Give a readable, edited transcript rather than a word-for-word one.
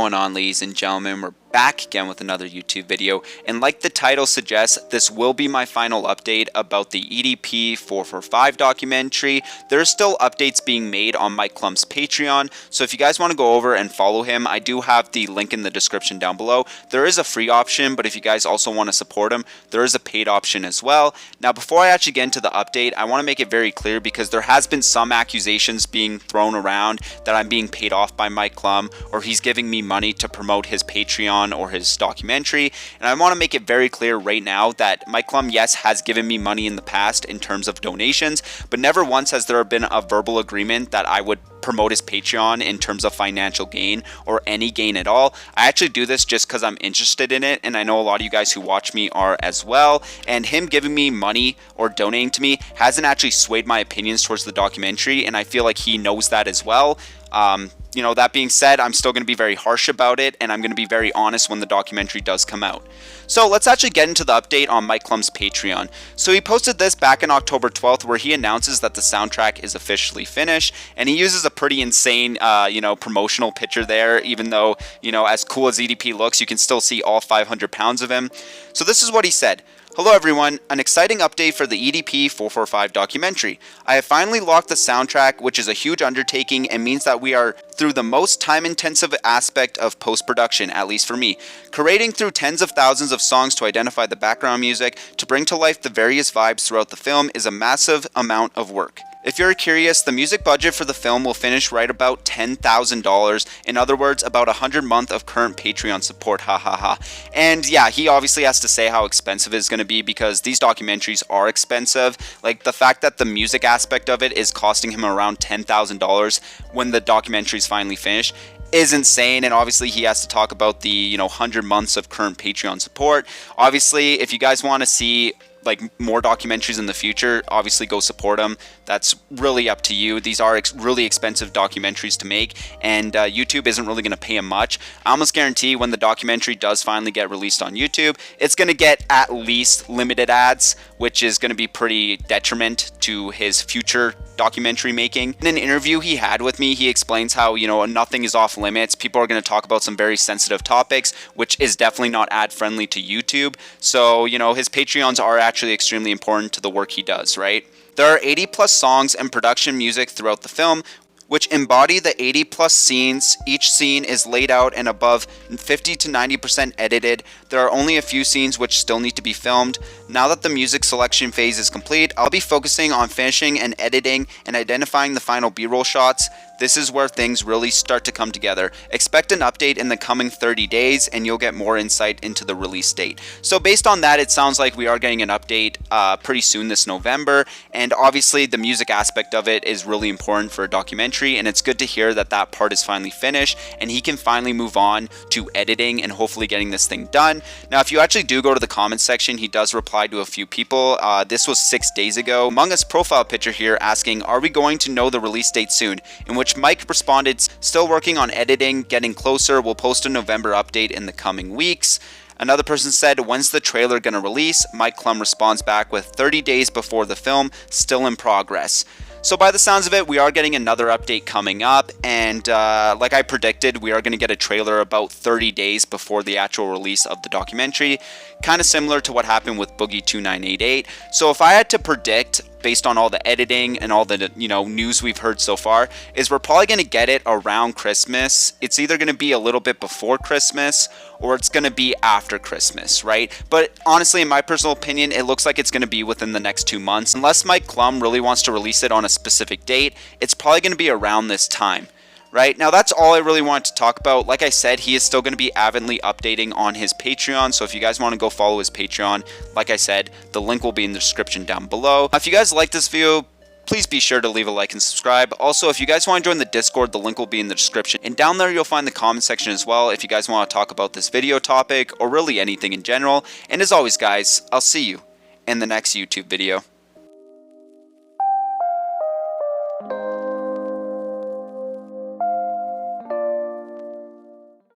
going on, ladies and gentlemen? We're back again with another YouTube video, and like the title suggests, this will be my final update about the Edp445 documentary. There's still updates being made on Mike Clum's Patreon, so if you guys want to go over and follow him, I do have the link in the description down below. There is a free option, but if you guys also want to support him, there is a paid option as well. Now, before I actually get into the update, I want to make it very clear because there has been some accusations being thrown around that I'm being paid off by Mike Clum, or he's giving me money to promote his Patreon or his documentary. And I want to make it very clear right now that Mike Clum, yes, has given me money in the past in terms of donations, but never once has there been a verbal agreement that I would promote his Patreon in terms of financial gain or any gain at all. I actually do this just because I'm interested in it, and I know a lot of you guys who watch me are as well, and him giving me money or donating to me hasn't actually swayed my opinions towards the documentary, and I feel like he knows that as well. You know, that being said, I'm still going to be very harsh about it, and I'm going to be very honest when the documentary does come out. So let's actually get into the update on Mike Clum's Patreon. So he posted this back on October 12th, where he announces that the soundtrack is officially finished, and he uses a pretty insane, promotional picture there. Even though, as cool as EDP looks, you can still see all 500 pounds of him. So this is what he said. Hello everyone, an exciting update for the Edp445 documentary. I have finally locked the soundtrack, which is a huge undertaking and means that we are through the most time-intensive aspect of post-production, at least for me. Curating through tens of thousands of songs to identify the background music to bring to life the various vibes throughout the film is a massive amount of work. If you're curious, the music budget for the film will finish right about $10,000. In other words, about 100 months of current Patreon support, hahaha. And yeah, he obviously has to say how expensive it's going to be because these documentaries are expensive. Like the fact that the music aspect of it is costing him around $10,000 when the documentary is finally finished is insane. And obviously he has to talk about the 100 months of current Patreon support. Obviously, if you guys want to see more documentaries in the future, obviously go support them. That's really up to you. These are really expensive documentaries to make, and YouTube isn't really going to pay him much. I almost guarantee when the documentary does finally get released on YouTube, it's going to get at least limited ads, which is going to be pretty detriment to his future documentary making. In an interview he had with me, he explains how, nothing is off limits. People are going to talk about some very sensitive topics, which is definitely not ad friendly to YouTube. So, his Patreons are actually extremely important to the work he does, right? There are 80 plus songs and production music throughout the film, which embody the 80 plus scenes. Each scene is laid out and above 50 to 90% edited. There are only a few scenes which still need to be filmed. Now that the music selection phase is complete, I'll be focusing on finishing and editing and identifying the final B-roll shots. This is where things really start to come together. Expect an update in the coming 30 days and you'll get more insight into the release date. So based on that, it sounds like we are getting an update pretty soon this November. And obviously the music aspect of it is really important for a documentary, and it's good to hear that that part is finally finished and he can finally move on to editing and hopefully getting this thing done. Now, if you actually do go to the comments section, he does reply to a few people. This was 6 days ago. Among Us profile picture here asking, are we going to know the release date soon? In which Mike responded, still working on editing, getting closer, we'll post a November update in the coming weeks. Another person said, when's the trailer gonna release? Mike Clum responds back with 30 days before the film, still in progress. So by the sounds of it, we are getting another update coming up, and like I predicted, we are going to get a trailer about 30 days before the actual release of the documentary, kind of similar to what happened with Boogie 2988. So if I had to predict, based on all the editing and all the news we've heard so far, is we're probably going to get it around Christmas. It's either going to be a little bit before Christmas or it's going to be after Christmas, right? But honestly, in my personal opinion, it looks like it's going to be within the next 2 months. Unless Mike Clum really wants to release it on a specific date, it's probably going to be around this time. Right now, that's all I really wanted to talk about. Like I said, he is still going to be avidly updating on his Patreon. So if you guys want to go follow his Patreon, like I said, the link will be in the description down below. If you guys like this video, please be sure to leave a like and subscribe. Also, if you guys want to join the Discord, the link will be in the description. And down there, you'll find the comment section as well if you guys want to talk about this video topic or really anything in general. And as always, guys, I'll see you in the next YouTube video.